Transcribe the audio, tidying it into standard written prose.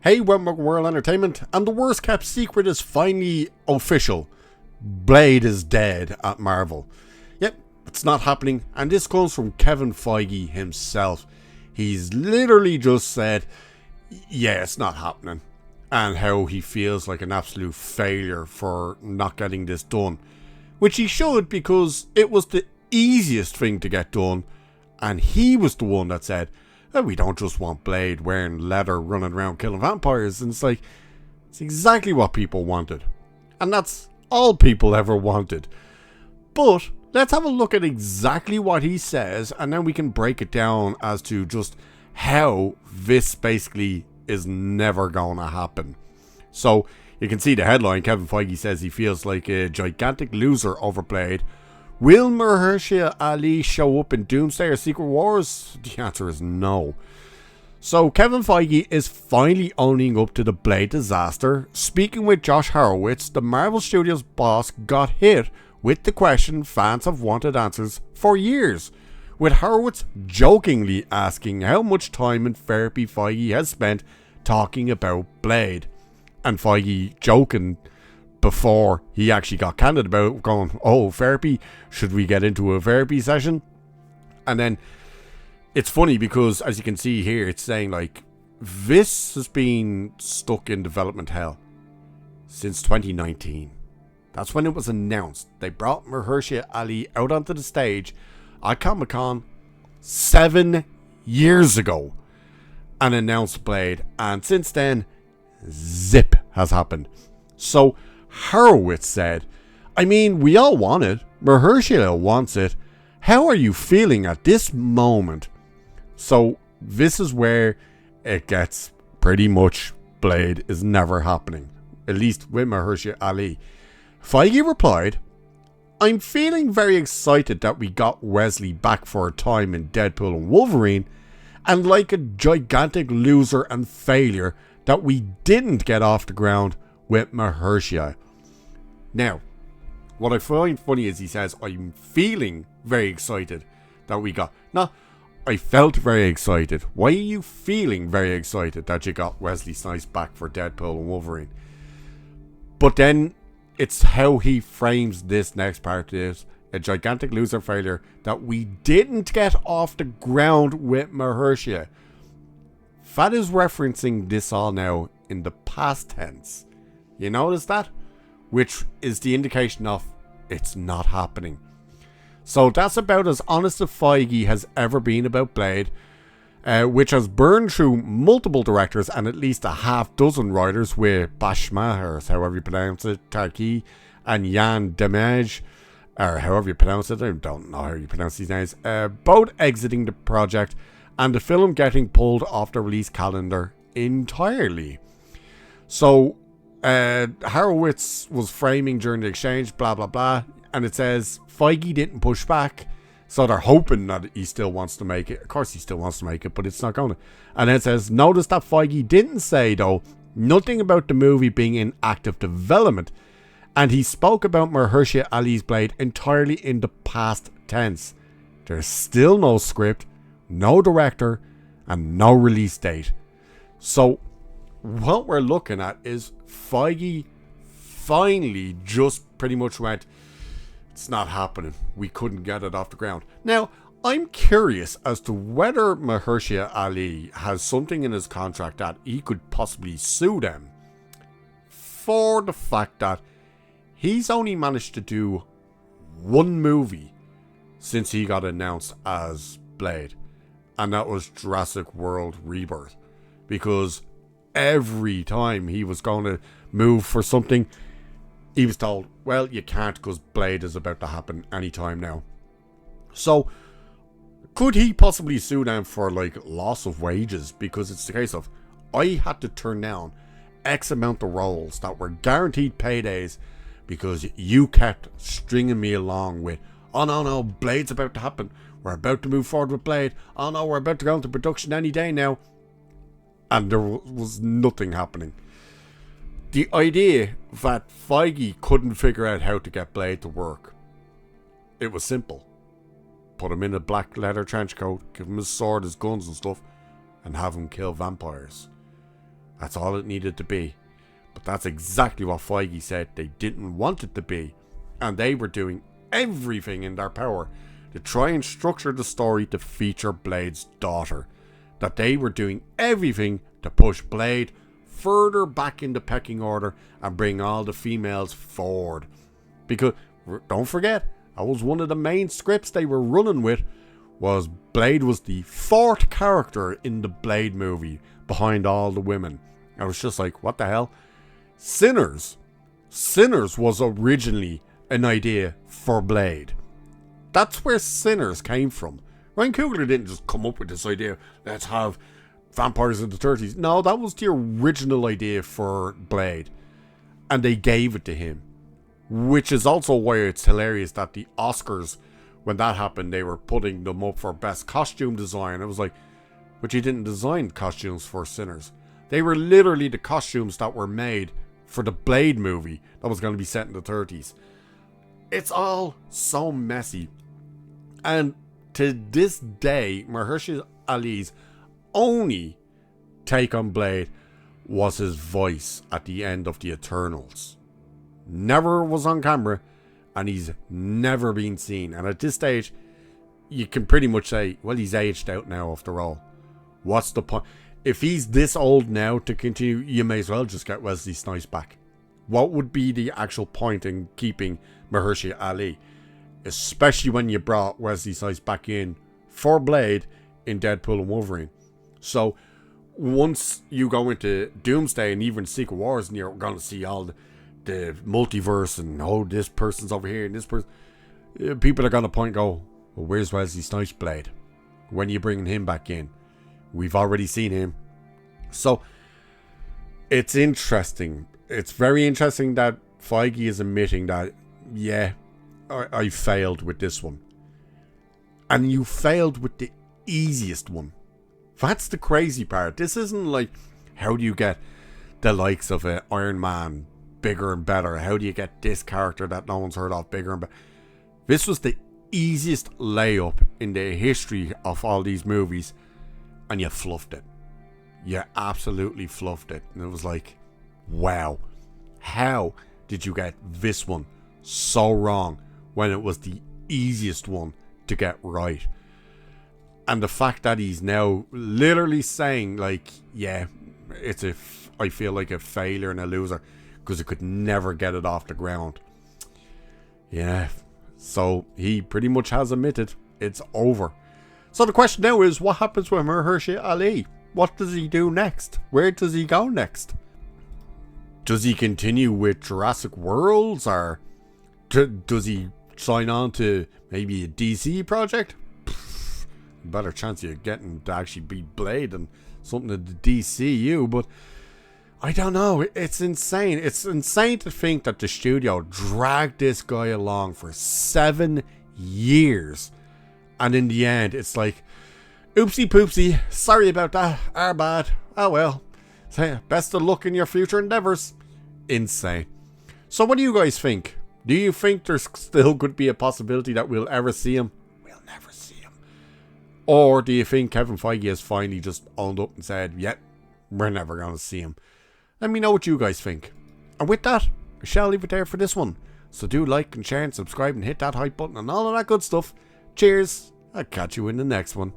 Hey, welcome to World Entertainment, and the worst kept secret is finally official. Blade is dead at Marvel. Yep, it's not happening, and this comes from Kevin Feige himself. He's literally just said, yeah, it's not happening, and how he feels like an absolute failure for not getting this done. Which he should, because it was the easiest thing to get done, and he was the one that said, we don't just want Blade wearing leather running around killing vampires. And it's like, it's exactly what people wanted. And that's all people ever wanted. But let's have a look at exactly what he says, and then we can break it down as to just how this basically is never going to happen. So you can see the headline. Kevin Feige says he feels like a gigantic loser over Blade. Will Mahershala Ali show up in Doomsday or Secret Wars? The answer is no. So Kevin Feige is finally owning up to the Blade disaster. Speaking with Josh Horowitz, the Marvel Studios boss got hit with the question fans have wanted answers for years, with Horowitz jokingly asking how much time and therapy Feige has spent talking about Blade. And Feige joking before he actually got candid about it, going, oh, therapy, should we get into a therapy session? And then it's funny because, as you can see here, it's saying like, this has been stuck in development hell since 2019. That's when it was announced. They brought Mahershala Ali out onto the stage at Comic-Con 7 years ago and announced Blade, and since then, zip has happened. So Horowitz said, I mean, we all want it. Mahershala wants it. How are you feeling at this moment? So this is where it gets pretty much Blade is never happening. At least with Mahershala Ali. Feige replied, I'm feeling very excited that we got Wesley back for a time in Deadpool and Wolverine, and like a gigantic loser and failure that we didn't get off the ground with Mahershala. Now, what I find funny is he says, I'm feeling very excited that we got... No, I felt very excited. Why are you feeling very excited that you got Wesley Snipes back for Deadpool and Wolverine? But then, it's how he frames this next part is a gigantic loser failure that we didn't get off the ground with Mahershala. That is referencing this all now in the past tense. You notice that? Which is the indication of it's not happening. So that's about as honest as Feige has ever been about Blade, which has burned through multiple directors and at least a half dozen writers, with Bashma, or however you pronounce it, Tarki, and Jan Demaj, or however you pronounce it, I don't know how you pronounce these names, both exiting the project and the film getting pulled off the release calendar entirely. So Horowitz was framing during the exchange, blah blah blah, and it says Feige didn't push back, so they're hoping that he still wants to make it. Of course he still wants to make it, but it's not going to. And then it says, notice that Feige didn't say though nothing about the movie being in active development, and he spoke about Mahershala Ali's Blade entirely in the past tense. There's still no script, no director, and no release date. So what we're looking at is Feige finally just pretty much went, it's not happening. We couldn't get it off the ground. Now, I'm curious as to whether Mahershala Ali has something in his contract that he could possibly sue them for the fact that he's only managed to do one movie since he got announced as Blade, and that was Jurassic World Rebirth, because every time he was going to move for something, he was told, well, you can't because Blade is about to happen anytime now. So, could he possibly sue them for like loss of wages? Because it's the case of, I had to turn down X amount of roles that were guaranteed paydays because you kept stringing me along with, oh no, Blade's about to happen. We're about to move forward with Blade. Oh no, we're about to go into production any day now. And there was nothing happening. The idea that Feige couldn't figure out how to get Blade to work. It was simple. Put him in a black leather trench coat, give him his sword, his guns and stuff, and have him kill vampires. That's all it needed to be. But that's exactly what Feige said they didn't want it to be. And they were doing everything in their power to try and structure the story to feature Blade's daughter. That they were doing everything to push Blade further back in the pecking order and bring all the females forward. Because, don't forget, that was one of the main scripts they were running with, was Blade was the fourth character in the Blade movie behind all the women. I was just like, what the hell? Sinners was originally an idea for Blade. That's where Sinners came from. Ryan Coogler didn't just come up with this idea, let's have vampires in the 30s. No, that was the original idea for Blade. And they gave it to him. Which is also why it's hilarious that the Oscars, when that happened, they were putting them up for best costume design. It was like, but you didn't design costumes for Sinners. They were literally the costumes that were made for the Blade movie that was going to be set in the 30s. It's all so messy. And to this day, Mahershala Ali's only take on Blade was his voice at the end of the Eternals. Never was on camera, and he's never been seen. And at this stage, you can pretty much say, well, he's aged out now after all. What's the point? If he's this old now to continue, you may as well just get Wesley Snipes back. What would be the actual point in keeping Mahershala Ali? Especially when you brought Wesley Snipes back in for Blade in Deadpool and Wolverine. So, once you go into Doomsday and even Secret Wars, and you're going to see all the multiverse and, oh, this person's over here and this person, people are going to point and go, well, where's Wesley Snipes' Blade? When are you bringing him back in? We've already seen him. So, it's interesting. It's very interesting that Feige is admitting that, yeah, I failed with this one. And you failed with the easiest one. That's the crazy part. This isn't like, how do you get the likes of Iron Man bigger and better? How do you get this character that no one's heard of bigger and better? This was the easiest layup in the history of all these movies, and you fluffed it. You absolutely fluffed it. And it was like, wow, how did you get this one so wrong when it was the easiest one to get right? And the fact that he's now literally saying, like, yeah, I feel like a failure and a loser because I could never get it off the ground. Yeah, so he pretty much has admitted it's over. So the question now is, what happens with Mahershala Ali? What does he do next? Where does he go next? Does he continue with Jurassic Worlds, or does he sign on to maybe a DC project? Better chance of you getting to actually beat Blade than something in the DCU, but I don't know. It's insane. It's insane to think that the studio dragged this guy along for 7 years, and in the end, it's like, oopsie poopsie, sorry about that, our bad, oh well, best of luck in your future endeavors. Insane. So what do you guys think? Do you think there's still could be a possibility that we'll ever see him? We'll never see him. Or do you think Kevin Feige has finally just owned up and said, yep, we're never going to see him? Let me know what you guys think. And with that, I shall leave it there for this one. So do like and share and subscribe and hit that hype button and all of that good stuff. Cheers. I'll catch you in the next one.